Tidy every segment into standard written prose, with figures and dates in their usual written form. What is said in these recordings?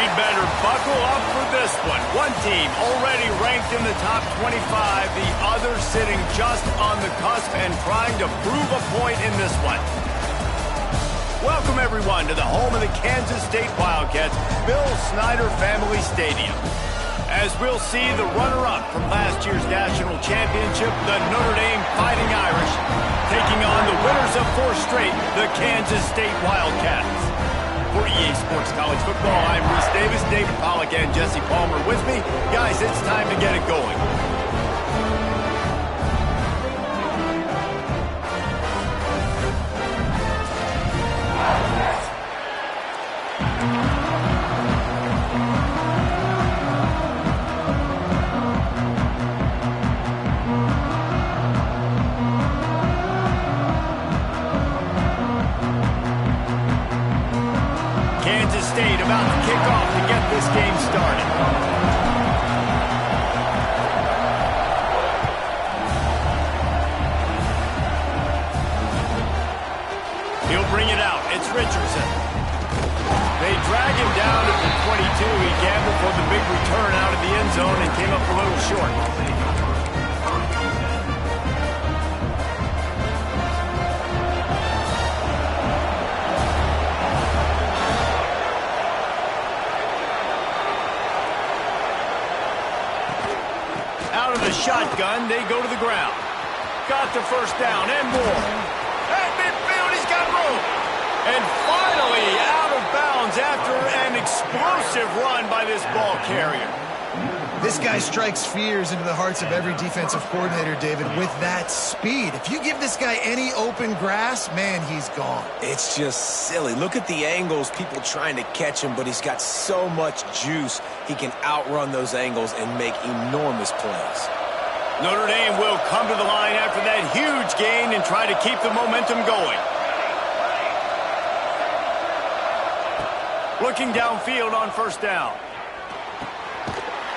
We'd better buckle up for this one. One team already ranked in the top 25, the other sitting just on the cusp and trying to prove a point in this one. Welcome, everyone, to the home of the Kansas State Wildcats, Bill Snyder Family Stadium. As we'll see, the runner-up from last year's national championship, the Notre Dame Fighting Irish, taking on the winners of 4 straight, the Kansas State Wildcats. For EA Sports College Football, I'm Reese Davis, David Pollack, and Jesse Palmer with me. Guys, it's time to get it going. State about to kick off to get this game started. He'll bring it out. It's Richardson. They drag him down at the 22. He gambled for the big return out of the end zone and came up a little short. Out of the shotgun, they go to the ground. Got the first down and more. At midfield, he's got room. And finally out of bounds after an explosive run by this ball carrier. This guy strikes fears into the hearts of every defensive coordinator, David, with that speed. If you give this guy any open grass, man, he's gone. It's just silly. Look at the angles, people trying to catch him, but he's got so much juice. He can outrun those angles and make enormous plays. Notre Dame will come to the line after that huge gain and try to keep the momentum going. Looking downfield on first down.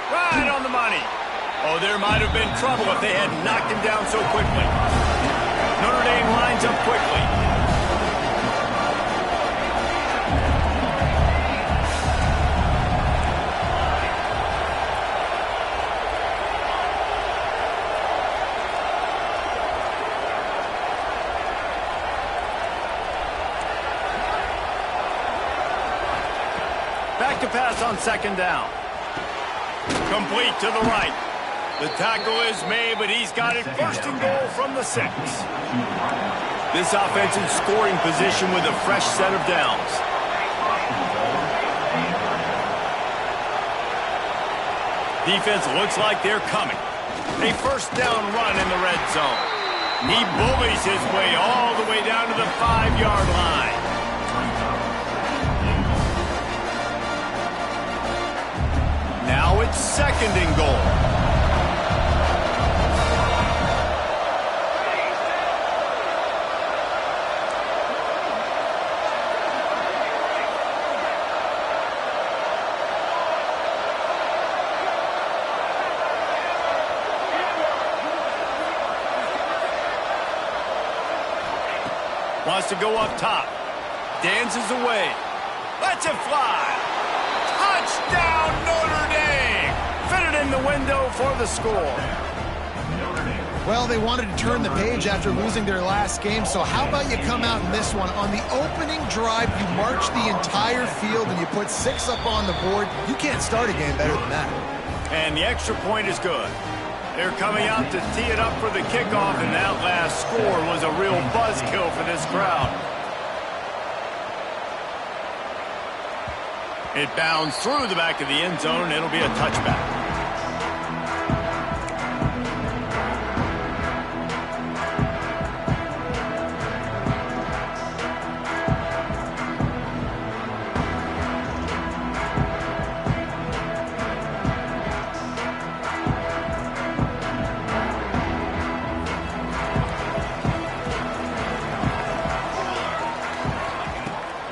Right on the money. Oh, there might have been trouble if they had knocked him down so quickly. Notre Dame lines up quickly. Back to pass on second down. Complete to the right. The tackle is made, but he's got it first and goal from the 6. This offense in scoring position with a fresh set of downs. Defense looks like they're coming. A first down run in the red zone. He bullies his way all the way down to the 5-yard line. Now it's second and goal. Wants to go up top. Dances away. Lets it fly. Touchdown, Notre Dame! Fitted in the window for the score. Well, they wanted to turn the page after losing their last game, so how about you come out in this one? On the opening drive, you march the entire field and you put 6 up on the board. You can't start a game better than that. And the extra point is good. They're coming out to tee it up for the kickoff, and that last score was a real buzzkill for this crowd. It bounds through the back of the end zone, and it'll be a touchback.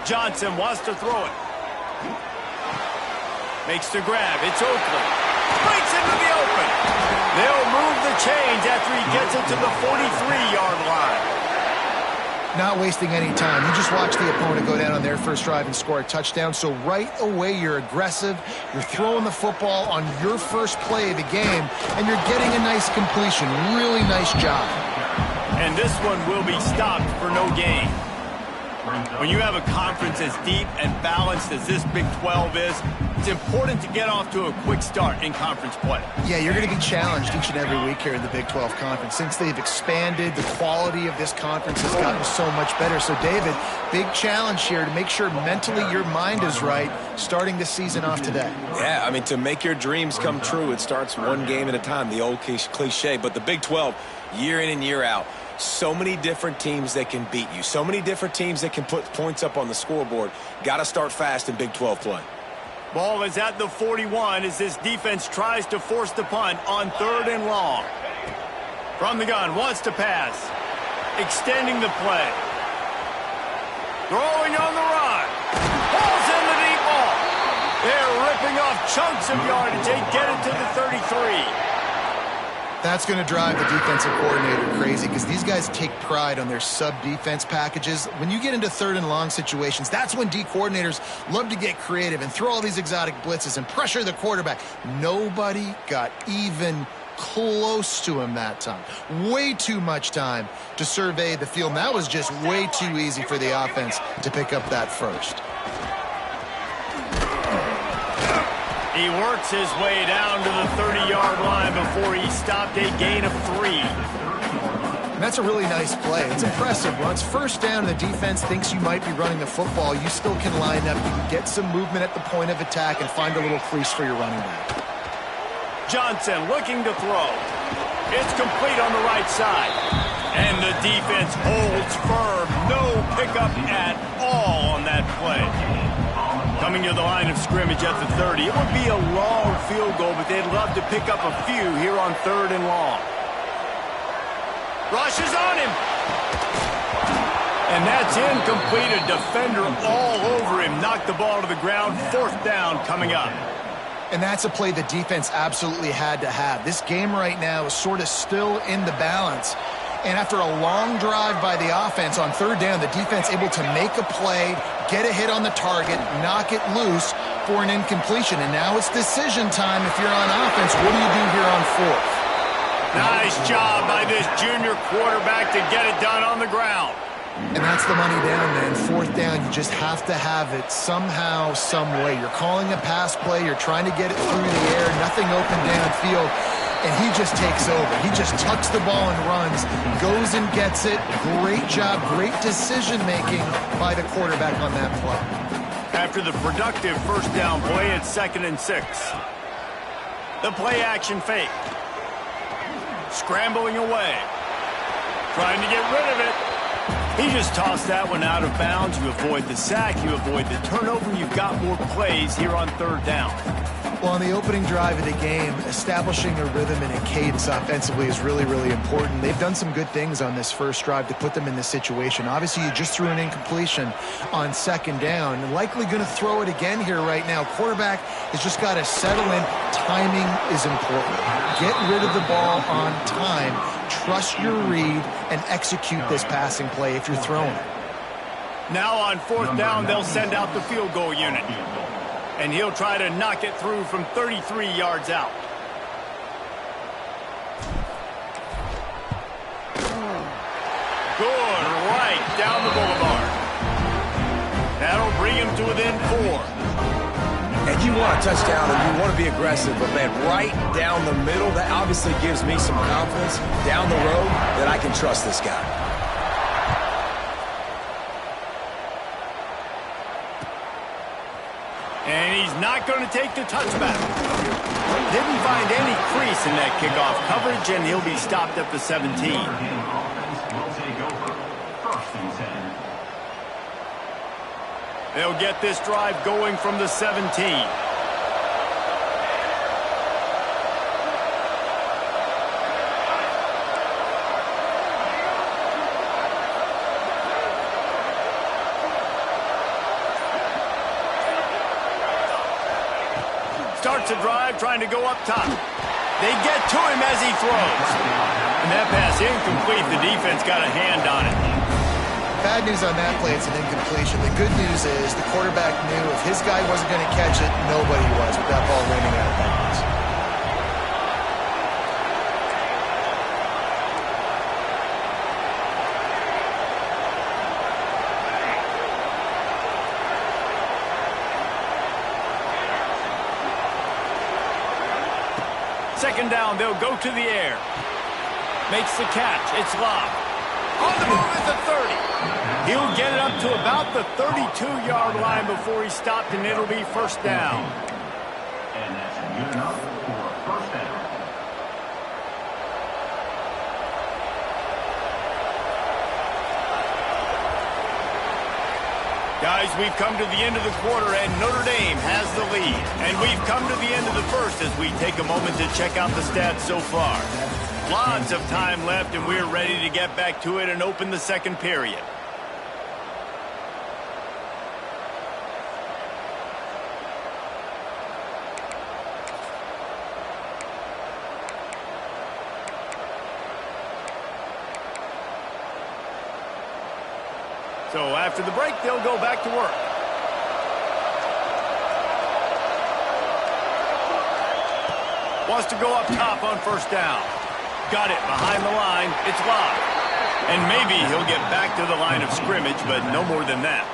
Johnson wants to throw it. Makes the grab. It's Oakley. Breaks into the open. They'll move the chains after he gets it to the 43-yard line. Not wasting any time. You just watch the opponent go down on their first drive and score a touchdown. So right away, you're aggressive. You're throwing the football on your first play of the game, and you're getting a nice completion. Really nice job. And this one will be stopped for no gain. When you have a conference as deep and balanced as this Big 12 is, it's important to get off to a quick start in conference play. Yeah, you're going to be challenged each and every week here in the Big 12 Conference. Since they've expanded, the quality of this conference has gotten so much better. So, David, big challenge here to make sure mentally your mind is right starting the season off today. Yeah, I mean, to make your dreams come true, it starts one game at a time, the old cliche. But the Big 12, year in and year out, so many different teams that can beat you. So many different teams that can put points up on the scoreboard. Got to start fast in Big 12 play. Ball is at the 41 as this defense tries to force the punt on 3rd and long. From the gun, wants to pass. Extending the play. Throwing on the run. Ball's in the deep ball. They're ripping off chunks of yardage. They get it to the 33. That's going to drive the defensive coordinator crazy because these guys take pride on their sub-defense packages. When you get into 3rd and long situations, that's when D coordinators love to get creative and throw all these exotic blitzes and pressure the quarterback. Nobody got even close to him that time. Way too much time to survey the field. And that was just way too easy for the offense to pick up that first. He works his way down to the 30-yard line before he stopped, a gain of 3. And that's a really nice play. It's impressive. Once first down, the defense thinks you might be running the football. You still can line up. You can get some movement at the point of attack and find a little crease for your running back. Johnson looking to throw. It's complete on the right side. And the defense holds firm. No pickup at all on that play. Coming to the line of scrimmage at the 30. It would be a long field goal, but they'd love to pick up a few here on 3rd and long. Rushes on him. And that's incomplete. A defender all over him. Knocked the ball to the ground. 4th down coming up. And that's a play the defense absolutely had to have. This game right now is sort of still in the balance. And after a long drive by the offense on 3rd down, the defense able to make a play, get a hit on the target, knock it loose for an incompletion. And now it's decision time if you're on offense. What do you do here on 4th? Nice job by this junior quarterback to get it done on the ground. And that's the money down, man. 4th down, you just have to have it somehow, some way. You're calling a pass play. You're trying to get it through the air. Nothing open downfield. And he just takes over. He just tucks the ball and runs, goes and gets it. Great job, great decision-making by the quarterback on that play. After the productive first down play, it's 2nd and 6. The play-action fake. Scrambling away. Trying to get rid of it. He just tossed that one out of bounds. You avoid the sack, you avoid the turnover, and you've got more plays here on 3rd down. Well, on the opening drive of the game, establishing a rhythm and a cadence offensively is really, really important. They've done some good things on this first drive to put them in this situation. Obviously, you just threw an incompletion on 2nd down. And likely going to throw it again here right now. Quarterback has just got to settle in. Timing is important. Get rid of the ball on time. Trust your read and execute this passing play if you're throwing it. Now on 4th down, they'll send out the field goal unit. And he'll try to knock it through from 33 yards out. Good, right down the boulevard. That'll bring him to within 4. And you want a touchdown and you want to be aggressive, but man, right down the middle, that obviously gives me some confidence down the road that I can trust this guy. And he's not going to take the touchback. Didn't find any crease in that kickoff coverage, and he'll be stopped at the 17. They'll get this drive going from the 17. Starts a drive trying to go up top. They get to him as he throws. And that pass incomplete. The defense got a hand on it. bad news on that play, it's an incompletion. The good news is the quarterback knew if his guy wasn't going to catch it, nobody was with that ball raining out of bounds. Second down, they'll go to the air. Makes the catch. It's Love. On the move at the 30. He'll get it up to about the 32-yard line before he stopped, and it'll be first down. And that's good enough for a first down. Guys, we've come to the end of the quarter, and Notre Dame has the lead. And we've come to the end of the first as we take a moment to check out the stats so far. Lots of time left, and we're ready to get back to it and open the second period. So after the break, they'll go back to work. Wants to go up top on first down. Got it behind the line. It's Love. And maybe he'll get back to the line of scrimmage, but no more than that.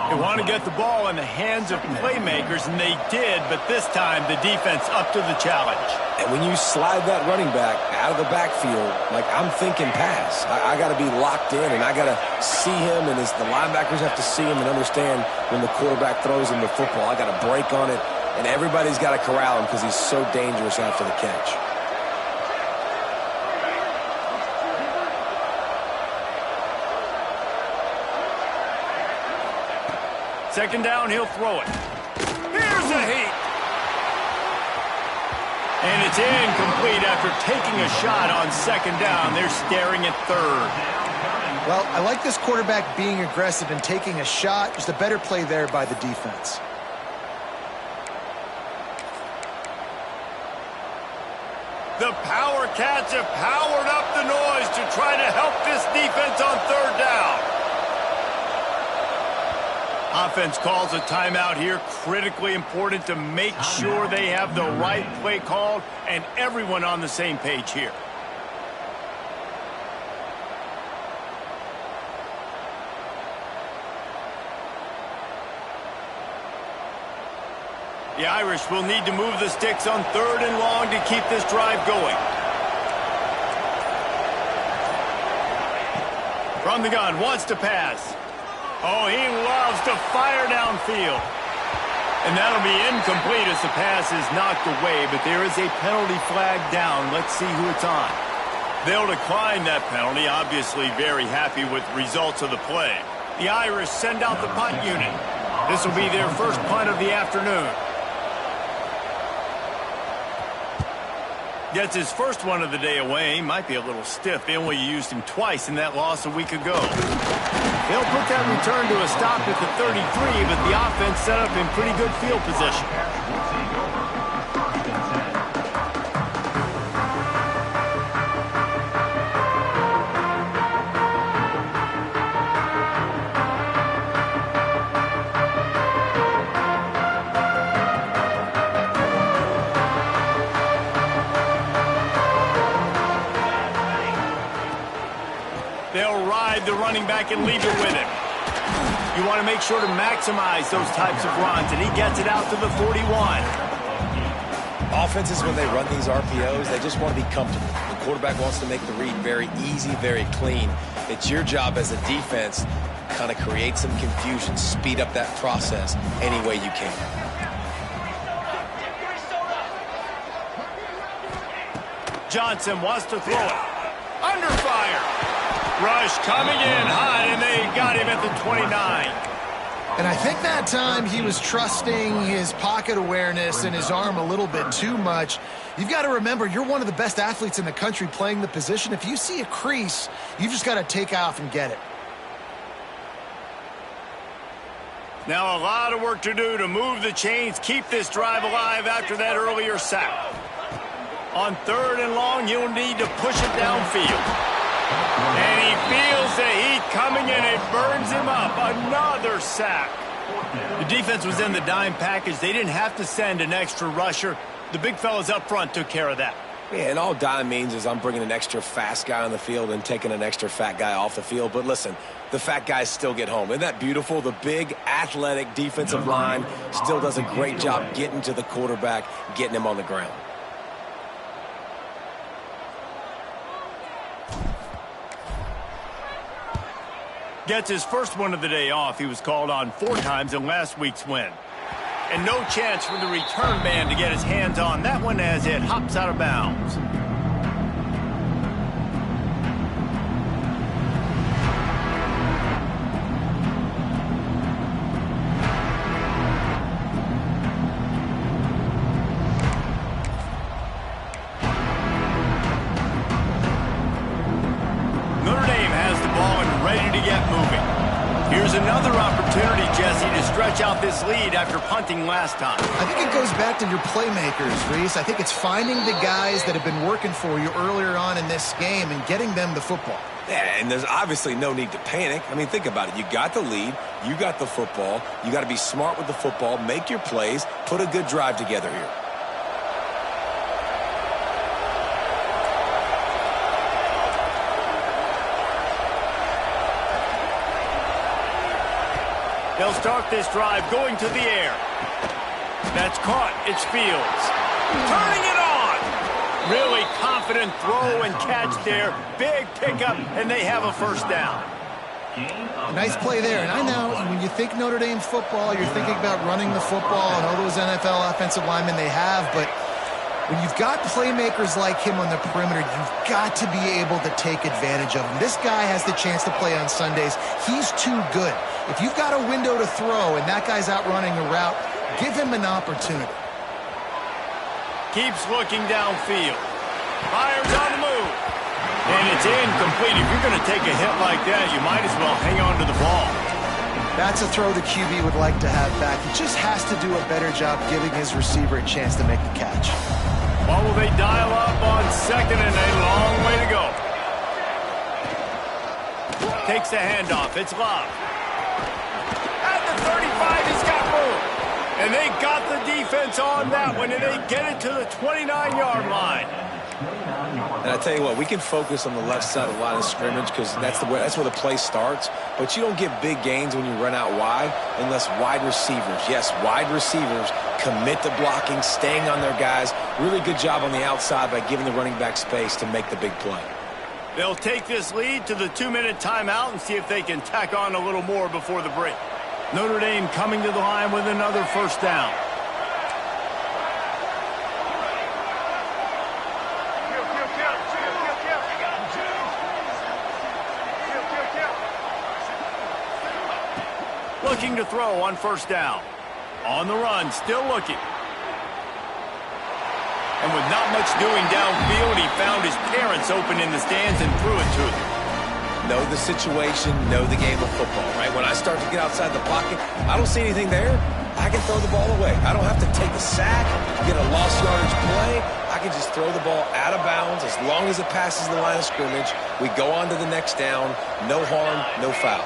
They want to get the ball in the hands of playmakers, and they did, but this time the defense up to the challenge. And when you slide that running back out of the backfield, like I'm thinking pass. I got to be locked in, and I got to see him, and the linebackers have to see him and understand when the quarterback throws him the football. I got to break on it, and everybody's got to corral him because he's so dangerous after the catch. Second down, he'll throw it. Here's a heat. And it's incomplete after taking a shot on second down. They're staring at third. Well, I like this quarterback being aggressive and taking a shot. Just a better play there by the defense. The Power Cats have powered up the noise to try to help this defense on third down. Offense calls a timeout here. Critically important to make sure they have the right play called and everyone on the same page here. The Irish will need to move the sticks on third and long to keep this drive going. From the gun, wants to pass. Oh, he loves to fire downfield. And that'll be incomplete as the pass is knocked away, but there is a penalty flag down. Let's see who it's on. They'll decline that penalty, obviously very happy with the results of the play. The Irish send out the punt unit. This will be their first punt of the afternoon. Gets his first one of the day away. Might be a little stiff. They only used him twice in that loss a week ago. They'll put that return to a stop at the 33, but the offense set up in pretty good field position. They'll ride the running back and leave it with him. You want to make sure to maximize those types of runs, and he gets it out to the 41. Offenses, when they run these RPOs, they just want to be comfortable. The quarterback wants to make the read very easy, very clean. It's your job as a defense to kind of create some confusion, speed up that process any way you can. Johnson wants to throw it. Under fire. Rush coming in hot, and they got him at the 29. And I think that time he was trusting his pocket awareness and his arm a little bit too much. You've got to remember, you're one of the best athletes in the country playing the position. If you see a crease, you've just got to take off and get it. Now a lot of work to do to move the chains, keep this drive alive after that earlier sack. On third and long, you'll need to push it downfield. And he feels the heat coming, and it burns him up. Another sack. The defense was in the dime package. They didn't have to send an extra rusher. The big fellas up front took care of that. Yeah, and all dime means is I'm bringing an extra fast guy on the field and taking an extra fat guy off the field. But listen, the fat guys still get home. Isn't that beautiful? The big, athletic defensive line still does a great job getting to the quarterback, getting him on the ground. Gets his first one of the day off. He was called on 4 times in last week's win. And no chance for the return man to get his hands on that one as it hops out of bounds. Notre Dame has the ball and ready to get moving. Here's another opportunity, Jesse, to stretch out this lead after punting last time. I think it goes back to your playmakers, Reese. I think it's finding the guys that have been working for you earlier on in this game and getting them the football. Yeah, and there's obviously no need to panic. I mean, think about it. You got the lead. You got the football. You got to be smart with the football, make your plays, put a good drive together here. They'll start this drive going to the air. That's caught. It's Fields. Turning it on. Really confident throw and catch there. Big pickup, and they have a first down. A nice play there. And I know when you think Notre Dame football, you're thinking about running the football and all those NFL offensive linemen they have. But when you've got playmakers like him on the perimeter, you've got to be able to take advantage of him. This guy has the chance to play on Sundays. He's too good. If you've got a window to throw and that guy's out running a route, give him an opportunity. Keeps looking downfield. Fires on the move. And it's incomplete. If you're going to take a hit like that, you might as well hang on to the ball. That's a throw the QB would like to have back. He just has to do a better job giving his receiver a chance to make the catch. What will they dial up on second and a long way to go? Takes the handoff. It's Love. At the 35, he's got room. And they got the defense on that one, and they get it to the 29-yard line. And I tell you what, we can focus on the left side of the line of scrimmage because that's where the play starts. But you don't get big gains when you run out wide unless wide receivers, yes, wide receivers, commit to blocking, staying on their guys. Really good job on the outside by giving the running back space to make the big play. They'll take this lead to the 2-minute timeout and see if they can tack on a little more before the break. Notre Dame coming to the line with another first down. Looking to throw on first down. On the run, still looking. And with not much doing downfield, he found his parents open in the stands and threw it to them. Know the situation, know the game of football, right? When I start to get outside the pocket, I don't see anything there. I can throw the ball away. I don't have to take a sack, get a lost yardage play. I can just throw the ball out of bounds as long as it passes the line of scrimmage. We go on to the next down. No harm, no foul.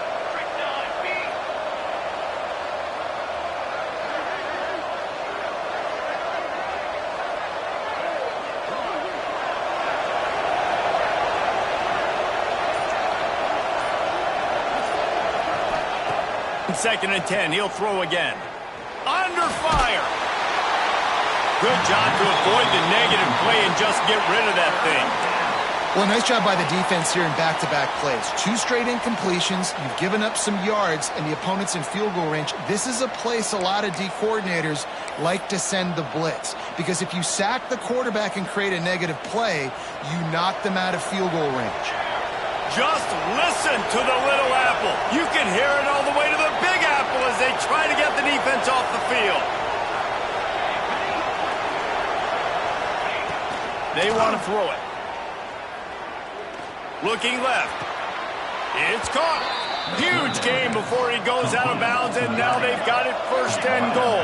Second and 10, he'll throw again. Under fire. Good job to avoid the negative play and just get rid of that thing. Well, nice job by the defense here in back-to-back plays. 2 straight incompletions. You've given up some yards, and the opponent's in field goal range. This is a place a lot of D coordinators like to send the blitz. Because if you sack the quarterback and create a negative play, you knock them out of field goal range. Just listen to the little apple. You can hear it all the way to the big apple as they try to get the defense off the field. They want to throw it. Looking left. It's caught. Huge gain before he goes out of bounds, and now they've got it first and goal.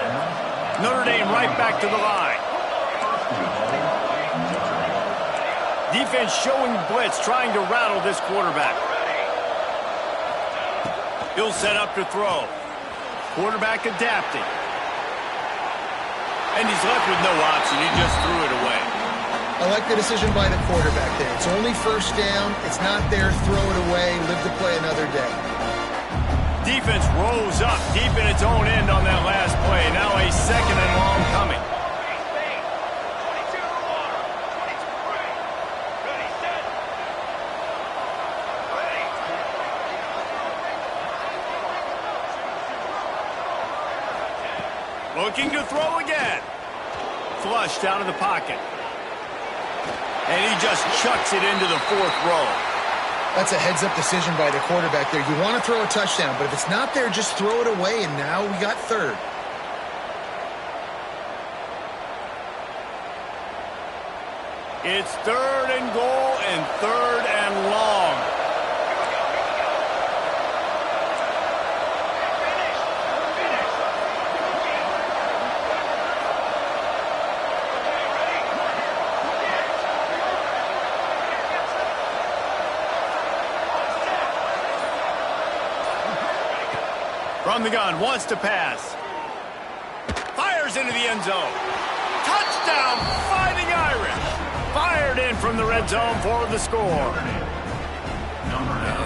Notre Dame right back to the line. Defense showing blitz, trying to rattle this quarterback. He'll set up to throw. Quarterback adapting. And he's left with no option. He just threw it away. I like the decision by the quarterback there. It's only first down. It's not there. Throw it away. Live to play another day. Defense rose up deep in its own end on that last play. Now a second and long coming. Looking to throw again. Flushed out of the pocket. And he just chucks it into the fourth row. That's a heads-up decision by the quarterback there. You want to throw a touchdown, but if it's not there, just throw it away, and now we got third. It's third and goal and third and long. From the gun, wants to pass. Fires into the end zone. Touchdown, Fighting Irish. Fired in from the red zone for the score. And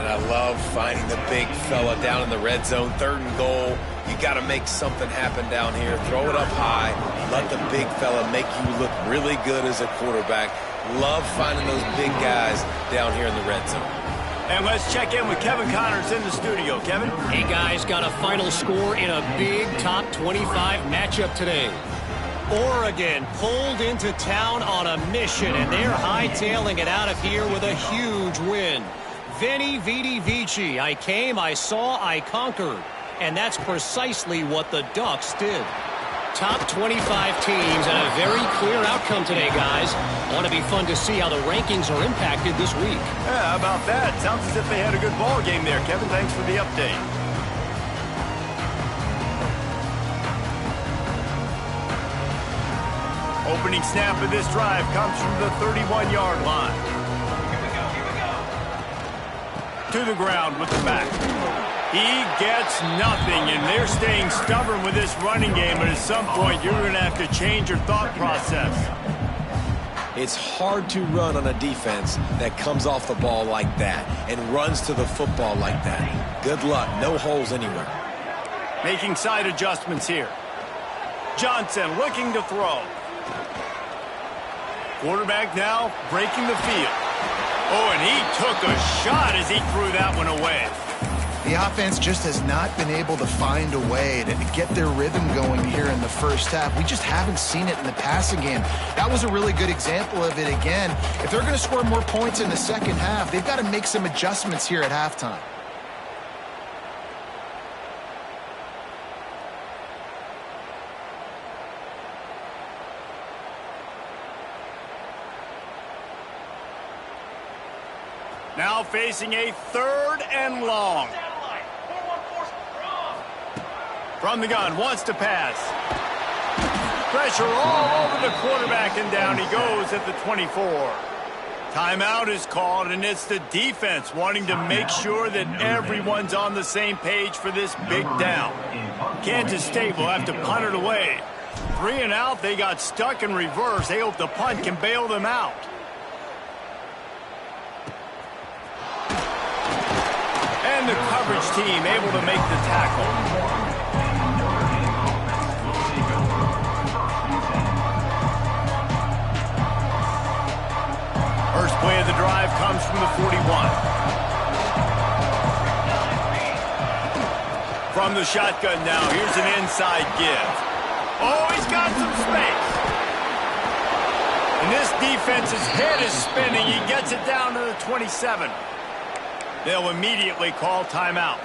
I love finding the big fella down in the red zone. Third and goal. You got to make something happen down here. Throw it up high. Let the big fella make you look really good as a quarterback. Love finding those big guys down here in the red zone. And let's check in with Kevin Connors in the studio. Kevin? Hey, guys, got a final score in a big top 25 matchup today. Oregon pulled into town on a mission, and they're hightailing it out of here with a huge win. Veni, Vidi, Vici. I came, I saw, I conquered. And that's precisely what the Ducks did. Top 25 teams and a very clear outcome today, guys. Want to be fun to see how the rankings are impacted this week. Yeah, how about that? Sounds as if they had a good ball game there, Kevin. Thanks for the update. Opening snap of this drive comes from the 31-yard line. To the ground with the back. He gets nothing, and they're staying stubborn with this running game, but at some point you're going to have to change your thought process. It's hard to run on a defense that comes off the ball like that and runs to the football like that. Good luck. No holes anywhere. Making side adjustments here. Johnson looking to throw. Quarterback now breaking the field. Oh, and he took a shot as he threw that one away. The offense just has not been able to find a way to get their rhythm going here in the first half. We just haven't seen it in the passing game. That was a really good example of it again. If they're going to score more points in the second half, they've got to make some adjustments here at halftime. Now facing a third and long. From the gun, wants to pass. Pressure all over the quarterback, and down he goes at the 24. Timeout is called, and it's the defense wanting to make sure that everyone's on the same page for this big down. Kansas State will have to punt it away. 3 and out, they got stuck in reverse. They hope the punt can bail them out. And the coverage team able to make the tackle. First play of the drive comes from the 41. From the shotgun now, here's an inside give. Oh, he's got some space. And this defense's head is spinning. He gets it down to the 27. They'll immediately call timeout.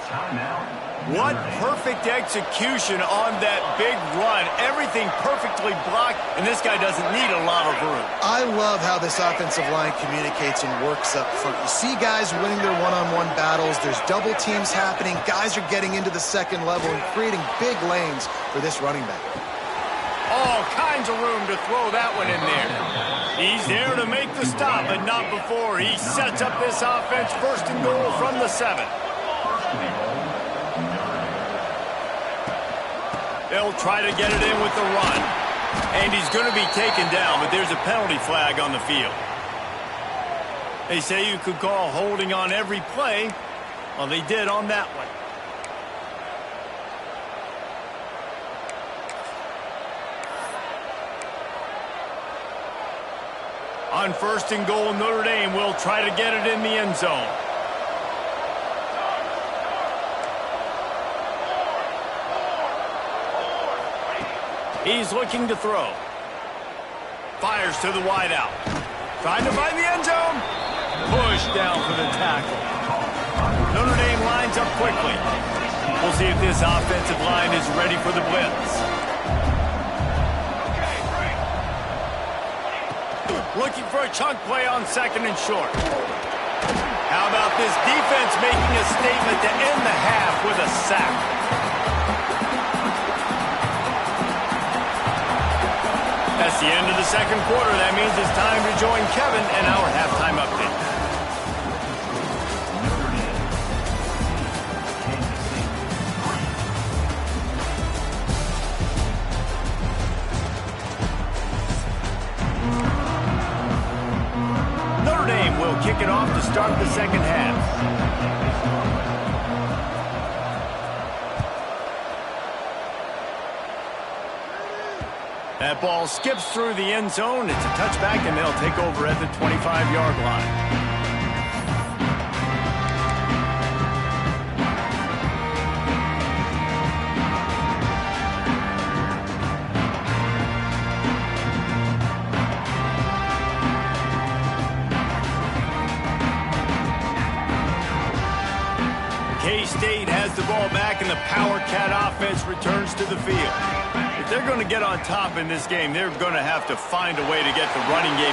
What perfect execution on that big run. Everything perfectly blocked, and this guy doesn't need a lot of room. I love how this offensive line communicates and works up front. You see guys winning their one-on-one battles. There's double teams happening. Guys are getting into the second level and creating big lanes for this running back. All kinds of room to throw that one in there. He's there to make the stop, but not before. He sets up this offense first and goal from the 7. They'll try to get it in with the run. And he's going to be taken down, but there's a penalty flag on the field. They say you could call holding on every play. Well, they did on that one. On 1st and goal, Notre Dame will try to get it in the end zone. He's looking to throw. Fires to the wideout. Trying to find the end zone. Push down for the tackle. Notre Dame lines up quickly. We'll see if this offensive line is ready for the blitz. Looking for a chunk play on 2nd and short. How about this defense making a statement to end the half with a sack? That's the end of the 2nd quarter. That means it's time to join Kevin in our halftime update. Notre Dame will kick it off to start the 2nd half. That ball skips through the end zone. It's a touchback, and they'll take over at the 25-yard line. K-State has the ball back, and the Power Cat offense returns to the field. If they're going to get on top in this game, they're going to have to find a way to get the running game.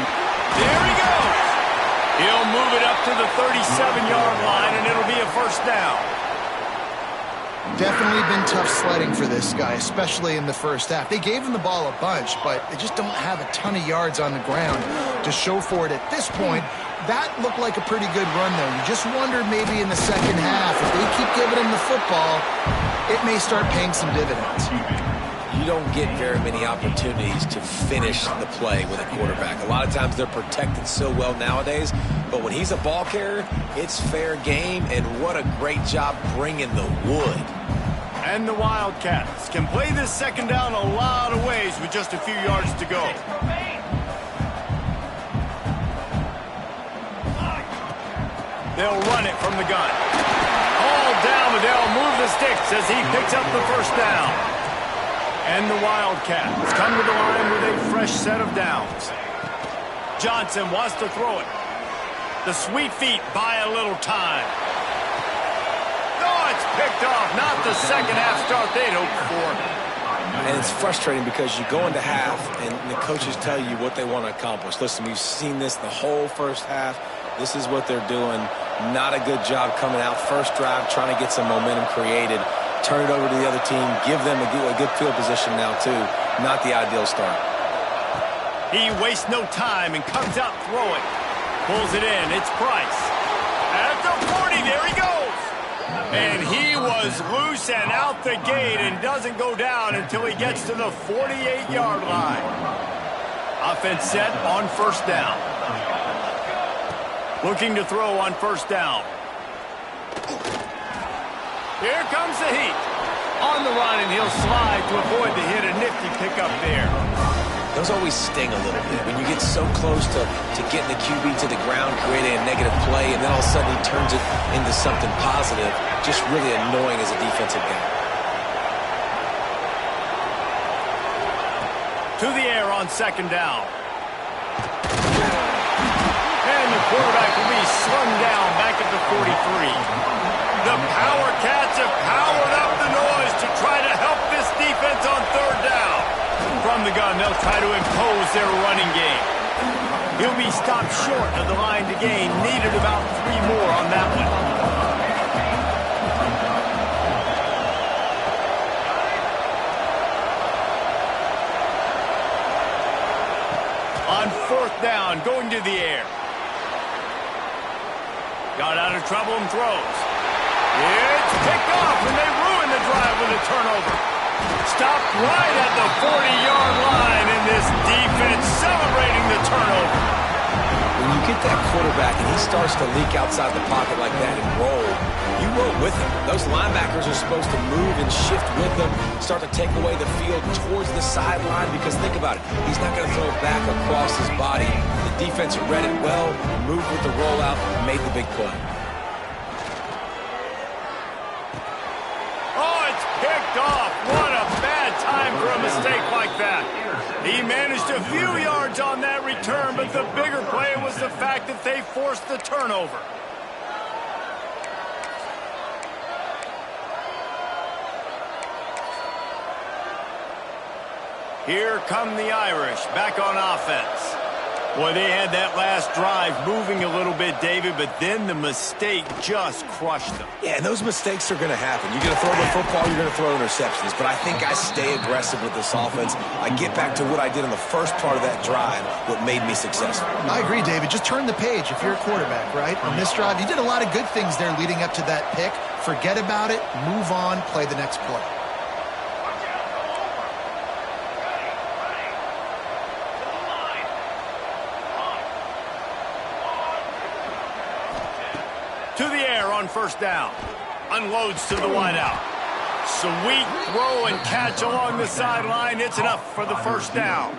There he goes! He'll move it up to the 37-yard line, and it'll be a 1st down. Definitely been tough sledding for this guy, especially in the 1st half. They gave him the ball a bunch, but they just don't have a ton of yards on the ground to show for it at this point. That looked like a pretty good run, though. You just wondered maybe in the 2nd half, if they keep giving him the football, it may start paying some dividends. You don't get very many opportunities to finish the play with a quarterback. A lot of times they're protected so well nowadays, but when he's a ball carrier, it's fair game, and what a great job bringing the wood. And the Wildcats can play this 2nd down a lot of ways with just a few yards to go. They'll run it from the gun. All down, but they'll move the sticks as he picks up the 1st down. And the Wildcats come to the line with a fresh set of downs. Johnson wants to throw it. The Sweet Feet buy a little time. Oh, it's picked off. Not the 2nd half start they'd hoped for. And it's frustrating because you go into half and the coaches tell you what they want to accomplish. Listen, we've seen this the whole 1st half. This is what they're doing. Not a good job coming out 1st drive, trying to get some momentum created. Turn it over to the other team. Give them a good field position now, too. Not the ideal start. He wastes no time and comes out throwing. Pulls it in. It's Price. At the 40, there he goes. And he was loose and out the gate and doesn't go down until he gets to the 48-yard line. Offense set on 1st down. Looking to throw on 1st down. Here comes the heat. On the run, and he'll slide to avoid the hit. A nifty pickup there. Those always sting a little bit. When you get so close to getting the QB to the ground, creating a negative play, and then all of a sudden he turns it into something positive, just really annoying as a defensive guy. To the air on 2nd down. And the quarterback will be slung down back at the 43. The Power Cats have powered up the noise to try to help this defense on 3rd down. From the gun, they'll try to impose their running game. He'll be stopped short of the line to gain. Needed about 3 more on that one. On 4th down, going to the air. Got out of trouble and throws. It's picked off, and they ruin the drive with a turnover. stopped right at the 40-yard line, and this defense celebrating the turnover. When you get that quarterback and he starts to leak outside the pocket like that and roll, you roll with him. Those linebackers are supposed to move and shift with him, start to take away the field towards the sideline, because think about it, he's not going to throw it back across his body. The defense read it well, moved with the rollout, and made the big play. Oh, it's picked off. What a bad time for a mistake like that. He managed a few yards on that return, but the bigger play was the fact that they forced the turnover. Here come the Irish back on offense. Boy, they had that last drive moving a little bit, David, but then the mistake just crushed them. Yeah, and those mistakes are going to happen. You're going to throw the football, you're going to throw interceptions. But I think I stay aggressive with this offense. I get back to what I did in the first part of that drive, what made me successful. I agree, David. Just turn the page if you're a quarterback, right? On this drive, you did a lot of good things there leading up to that pick. Forget about it, move on, play the next play. To the air on first down. Unloads to the wideout. Sweet throw and catch along the sideline. It's enough for the first down.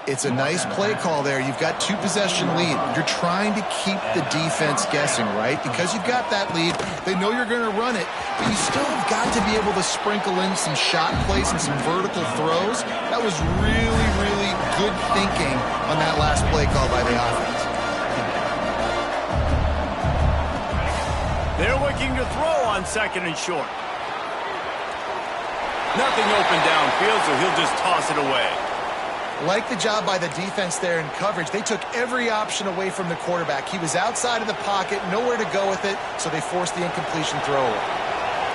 It's a nice play call there. You've got two-possession lead. You're trying to keep the defense guessing, right? Because you've got that lead, they know you're going to run it, but you still have got to be able to sprinkle in some shot plays and some vertical throws. That was really, really good thinking on that last play call by the offense. They're looking to throw on second and short. Nothing open downfield, so he'll just toss it away. Like the job by the defense there in coverage. They took every option away from the quarterback. He was outside of the pocket, nowhere to go with it, so they forced the incompletion throw away.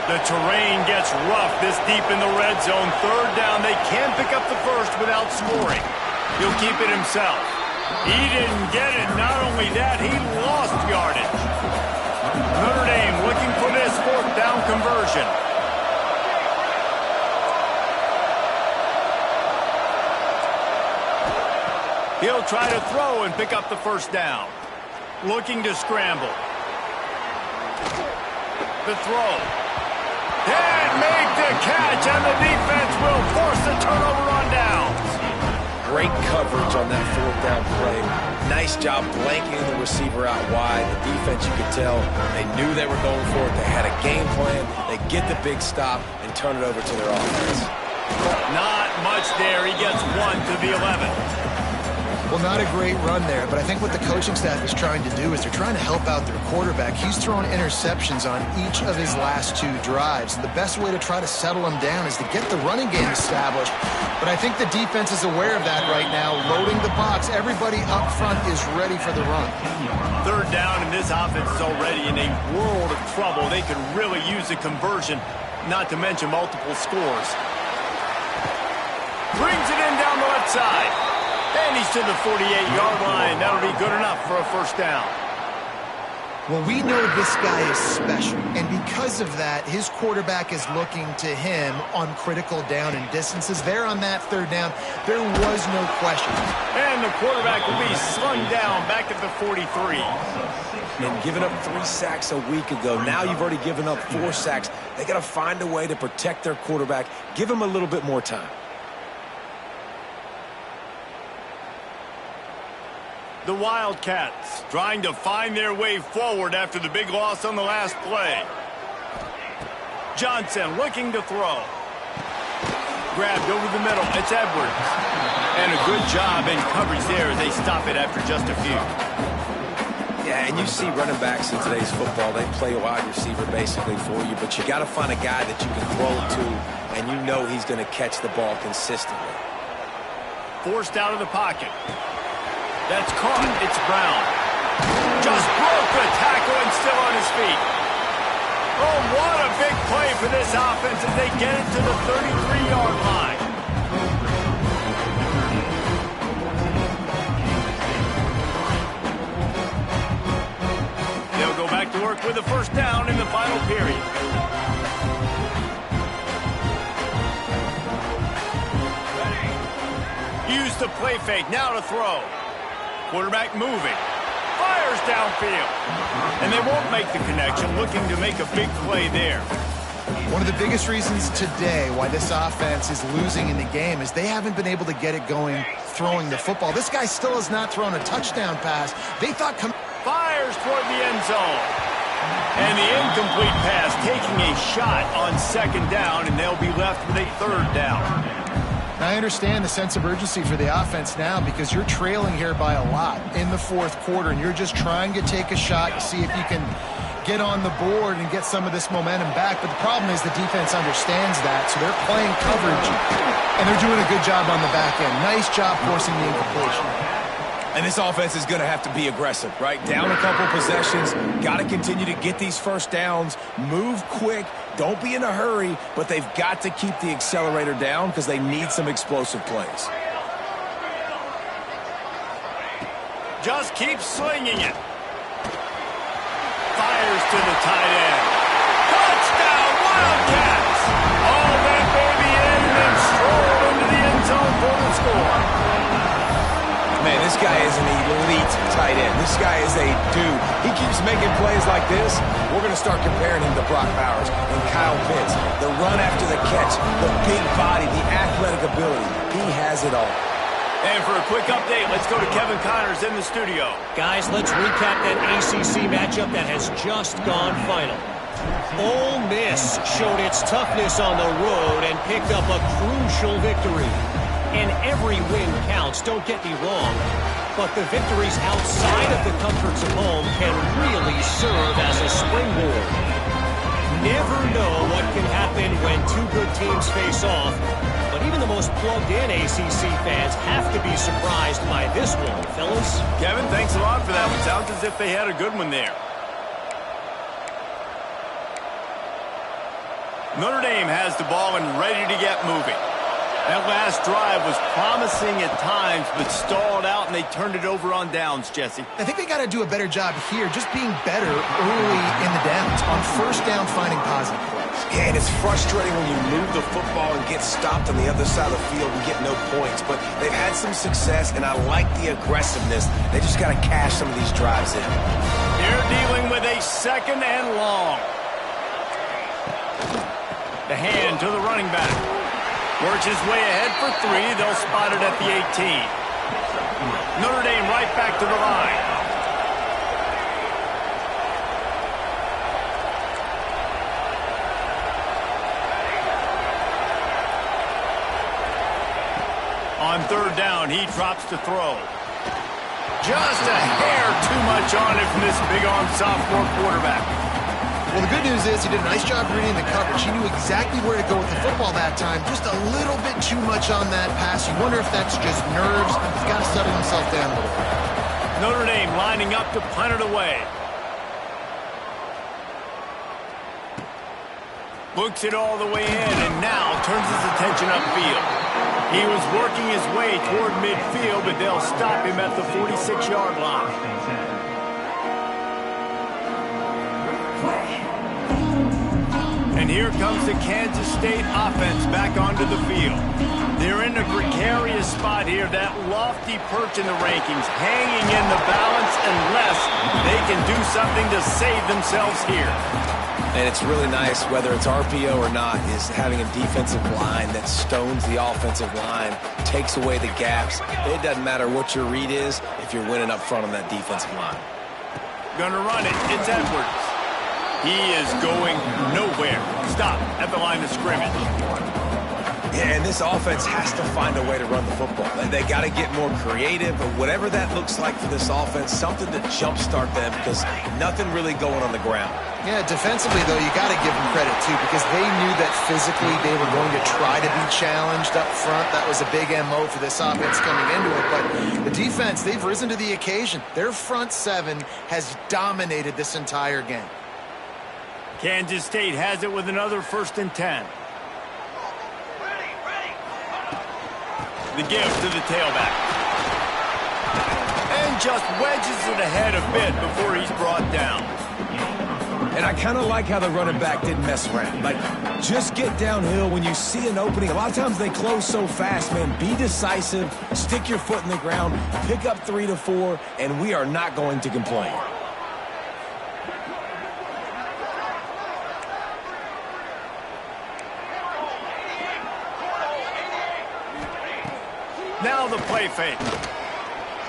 The terrain gets rough this deep in the red zone. Third down, they can't pick up the first without scoring. He'll keep it himself. He didn't get it. Not only that, he lost yardage. Notre Dame looking for this fourth down conversion. He'll try to throw and pick up the first down. Looking to scramble. The throw. And make the catch, and the defense will force the turnover on downs. Great coverage on that fourth down play. Nice job blanketing the receiver out wide. The defense, you could tell, they knew they were going for it. They had a game plan. They get the big stop and turn it over to their offense. Not much there. He gets one to the 11. Well, not a great run there, but I think what the coaching staff is trying to do is they're trying to help out their quarterback. He's thrown interceptions on each of his last two drives, and the best way to try to settle him down is to get the running game established. But I think the defense is aware of that right now, loading the box. Everybody up front is ready for the run. Third down, and this offense is already in a world of trouble. They could really use a conversion, not to mention multiple scores. Brings it in down the left side. And he's to the 48-yard line. That'll be good enough for a first down. Well, we know this guy is special, and because of that, his quarterback is looking to him on critical down and distances. There on that third down, there was no question. And the quarterback will be slung down back at the 43. And giving up 3 sacks a week ago, now you've already given up 4 sacks. They got to find a way to protect their quarterback. Give him a little bit more time. The Wildcats trying to find their way forward after the big loss on the last play. Johnson looking to throw. Grabbed over the middle. It's Edwards. And a good job in coverage there as they stop it after just a few. Yeah, and you see running backs in today's football, they play a wide receiver basically for you, but you got to find a guy that you can throw to, and you know he's going to catch the ball consistently. Forced out of the pocket. That's caught. It's Brown. Just broke the tackle and still on his feet. Oh, what a big play for this offense as they get it to the 33-yard line. They'll go back to work with a first down in the final period. Used the play fake, now to throw. Quarterback moving. Fires downfield. And they won't make the connection, looking to make a big play there. One of the biggest reasons today why this offense is losing in the game is they haven't been able to get it going throwing the football. This guy still has not thrown a touchdown pass. They thought... Fires toward the end zone. And the incomplete pass taking a shot on second down, and they'll be left with a third down. Now, I understand the sense of urgency for the offense now because you're trailing here by a lot in the fourth quarter, and you're just trying to take a shot to see if you can get on the board and get some of this momentum back. But the problem is the defense understands that, so they're playing coverage, and they're doing a good job on the back end. Nice job forcing the incompletion. And this offense is going to have to be aggressive, right? Down a couple possessions, got to continue to get these first downs, move quick, don't be in a hurry, but they've got to keep the accelerator down because they need some explosive plays. Just keep slinging it. Fires to the tight end. Touchdown, Wildcats! All that baby in and strolled into the end zone for the score. Man, this guy is an elite tight end. This guy is a dude. He keeps making plays like this. We're going to start comparing him to Brock Bowers and Kyle Pitts. The run after the catch, the big body, the athletic ability. He has it all. And for a quick update, let's go to Kevin Connors in the studio. Guys, let's recap that ACC matchup that has just gone final. Ole Miss showed its toughness on the road and picked up a crucial victory. And every win counts, don't get me wrong, but the victories outside of the comforts of home can really serve as a springboard. Never know what can happen when two good teams face off, but even the most plugged-in ACC fans have to be surprised by this one, fellas. Kevin, thanks a lot for that one. Sounds as if they had a good one there. Notre Dame has the ball and ready to get moving. That last drive was promising at times, but stalled out, and they turned it over on downs, Jesse. I think they got to do a better job here, just being better early in the downs, on first down finding positive plays. Yeah, and it's frustrating when you move the football and get stopped on the other side of the field and get no points. But they've had some success, and I like the aggressiveness. They just got to cash some of these drives in. They're dealing with a second and long. The hand to the running back. Works his way ahead for three. They'll spot it at the 18. Notre Dame right back to the line. On third down, he drops to throw. Just a hair too much on it from this big-arm sophomore quarterback. Well, the good news is he did a nice job reading the coverage. He knew exactly where to go with the football that time. Just a little bit too much on that pass. You wonder if that's just nerves. He's got to settle himself down a little bit. Notre Dame lining up to punt it away. Books it all the way in and now turns his attention upfield. He was working his way toward midfield, but they'll stop him at the 46-yard line. And here comes the Kansas State offense back onto the field. They're in a precarious spot here, that lofty perch in the rankings, hanging in the balance unless they can do something to save themselves here. And it's really nice, whether it's RPO or not, is having a defensive line that stones the offensive line, takes away the gaps. It doesn't matter what your read is if you're winning up front on that defensive line. Gonna run it. It's Edwards. He is going nowhere. Stop at the line of scrimmage. Yeah, and this offense has to find a way to run the football. They got to get more creative, but whatever that looks like for this offense, something to jumpstart them because nothing really going on the ground. Yeah, defensively, though, you got to give them credit, too, because they knew that physically they were going to try to be challenged up front. That was a big MO for this offense coming into it. But the defense, they've risen to the occasion. Their front seven has dominated this entire game. Kansas State has it with another 1st and 10. The give to the tailback. And just wedges it ahead a bit before he's brought down. And I kind of like how the running back didn't mess around. Like, just get downhill when you see an opening. A lot of times they close so fast, man. Be decisive, stick your foot in the ground, pick up 3 to 4, and we are not going to complain. Now the play fake.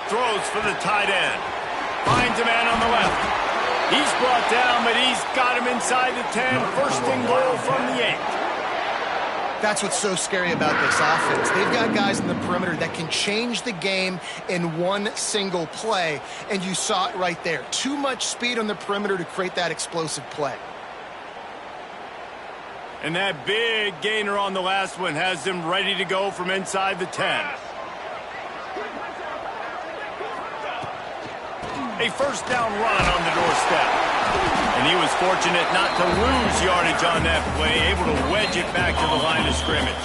Throws for the tight end. Finds a man on the left. He's brought down, but he's got him inside the 10. First and goal from the 8. That's what's so scary about this offense. They've got guys in the perimeter that can change the game in one single play, and you saw it right there. Too much speed on the perimeter to create that explosive play. And that big gainer on the last one has them ready to go from inside the 10. A first down run on the doorstep. And he was fortunate not to lose yardage on that play, able to wedge it back to the line of scrimmage.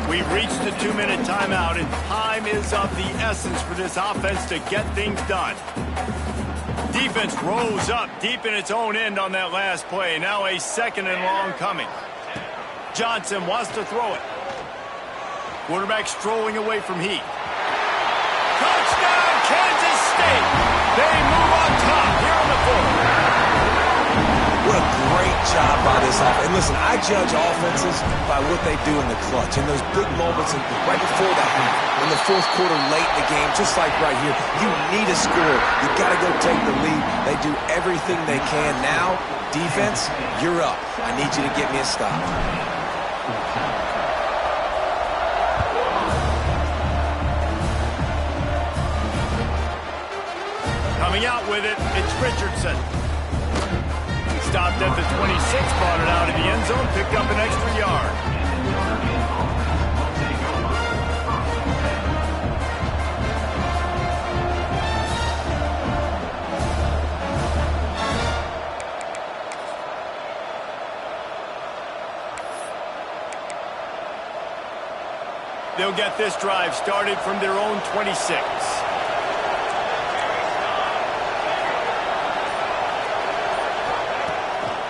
We've reached the 2-minute timeout, and time is of the essence for this offense to get things done. Defense rose up deep in its own end on that last play. Now a second and long coming. Johnson wants to throw it. Quarterback strolling away from Heath. Touchdown, Kansas State! They move on top here on the 4th. What a great job by this offense. And listen, I judge offenses by what they do in the clutch. In those big moments, and right before the half, in the 4th quarter, late in the game, just like right here, you need a score. You got to go take the lead. They do everything they can. Now, defense, you're up. I need you to get me a stop. Coming out with it, it's Richardson. Stopped at the 26, brought it out of the end zone, picked up an extra yard. They'll get this drive started from their own 26.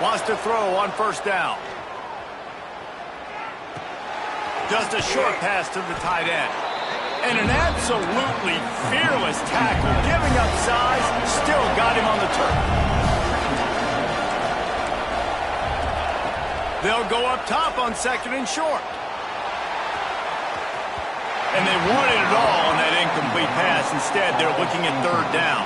Wants to throw on first down. Just a short pass to the tight end. And an absolutely fearless tackle. Giving up size, still got him on the turf. They'll go up top on second and short. And they wanted it all on that incomplete pass. Instead, they're looking at third down.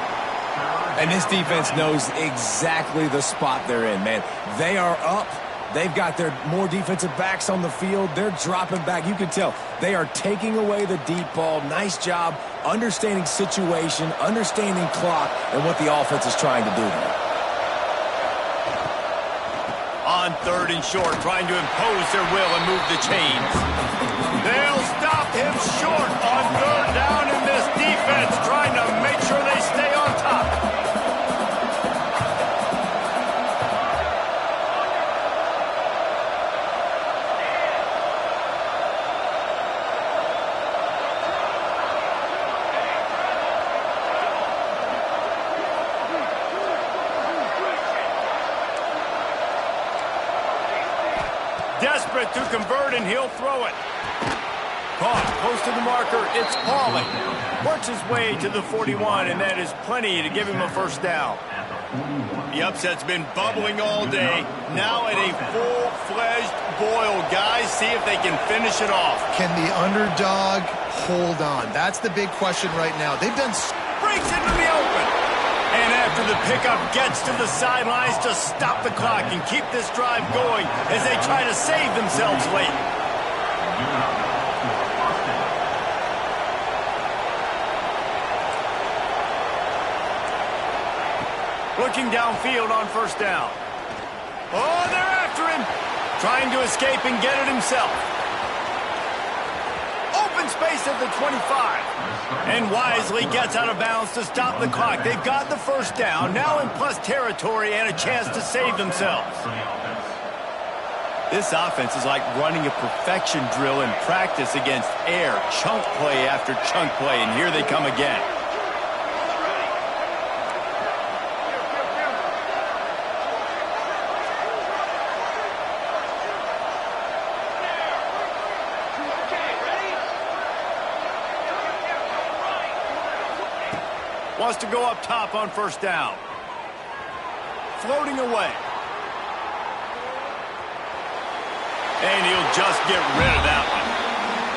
And this defense knows exactly the spot they're in, man. They are up. They've got their more defensive backs on the field. They're dropping back. You can tell they are taking away the deep ball. Nice job understanding situation, understanding clock, and what the offense is trying to do there. On third and short, trying to impose their will and move the chains. They'll stop him short on third down, and this defense trying to make sure they stay on top. Desperate to convert, and he'll throw it. Caught close to the marker. It's Pauling. Works his way to the 41, and that is plenty to give him a first down. The upset's been bubbling all day. Now at a full-fledged boil. Guys, see if they can finish it off. Can the underdog hold on? That's the big question right now. They've done... Breaks into the open. And after the pickup, gets to the sidelines to stop the clock and keep this drive going as they try to save themselves late. Looking downfield on first down. Oh, they're after him. Trying to escape and get it himself. Open space at the 25. And wisely gets out of bounds to stop the clock. They've got the first down, now in plus territory and a chance to save themselves. This offense is like running a perfection drill in practice against air. Chunk play after chunk play, and here they come again. Wants to go up top on first down. Floating away. And he'll just get rid of that one.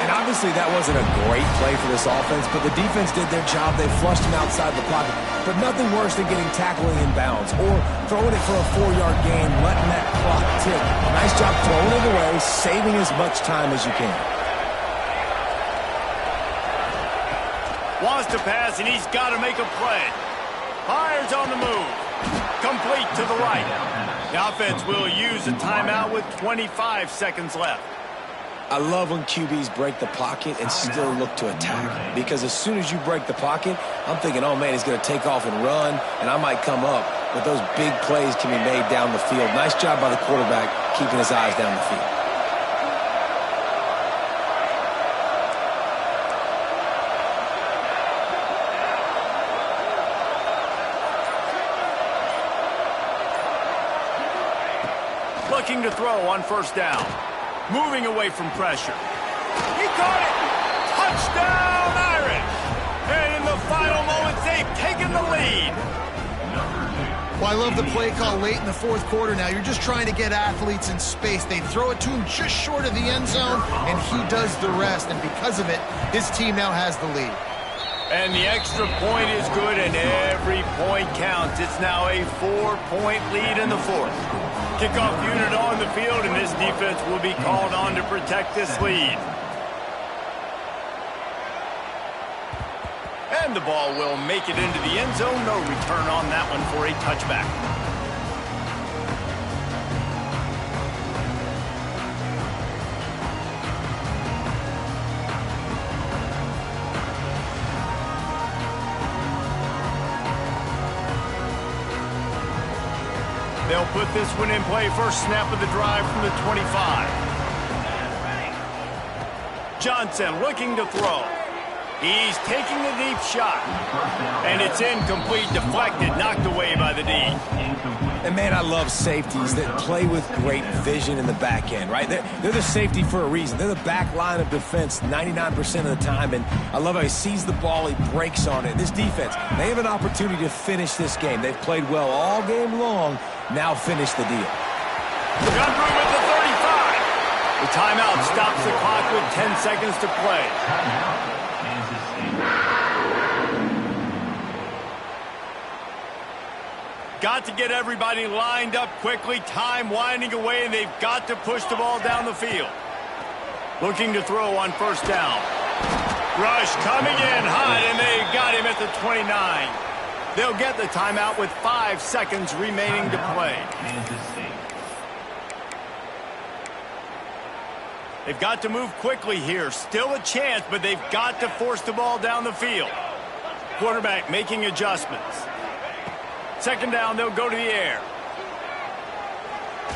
And obviously that wasn't a great play for this offense, but the defense did their job. They flushed him outside the pocket. But nothing worse than getting tackling in bounds or throwing it for a 4-yard gain, letting that clock tick. Nice job throwing it away, saving as much time as you can. Wants to pass, and he's got to make a play. Fires on the move. Complete to the right. The offense will use a timeout with 25 seconds left. I love when QBs break the pocket and still look to attack. Because as soon as you break the pocket, I'm thinking, oh, man, he's going to take off and run, and I might come up. But those big plays can be made down the field. Nice job by the quarterback keeping his eyes down the field. Looking to throw on first down. Moving away from pressure. He caught it! Touchdown, Irish! And in the final moments, they've taken the lead. Well, I love the play call late in the fourth quarter now. You're just trying to get athletes in space. They throw it to him just short of the end zone, and he does the rest. And because of it, his team now has the lead. And the extra point is good, and every point counts. It's now a 4-point lead in the fourth. Kickoff unit on the field, and this defense will be called on to protect this lead. And the ball will make it into the end zone. No return on that one for a touchback. They'll put this one in play. First snap of the drive from the 25. Johnson looking to throw. He's taking a deep shot. And it's incomplete, deflected, knocked away by the D. And, man, I love safeties that play with great vision in the back end, right? They're the safety for a reason. They're the back line of defense 99% of the time. And I love how he sees the ball, he breaks on it. This defense, they have an opportunity to finish this game. They've played well all game long. Now finish the deal. Got room at the 35. The timeout stops the clock with 10 seconds to play. Got to get everybody lined up quickly. Time winding away, and they've got to push the ball down the field. Looking to throw on first down. Rush coming in hot, and they got him at the 29. They'll get the timeout with 5 seconds remaining to play. They've got to move quickly here. Still a chance, but they've got to force the ball down the field. Quarterback making adjustments. Second down, they'll go to the air.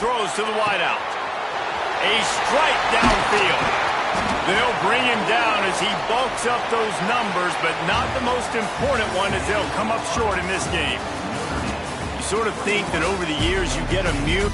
Throws to the wideout. A strike downfield. They'll bring him down as he bulks up those numbers, but not the most important one as they'll come up short in this game. You sort of think that over the years you get a mute.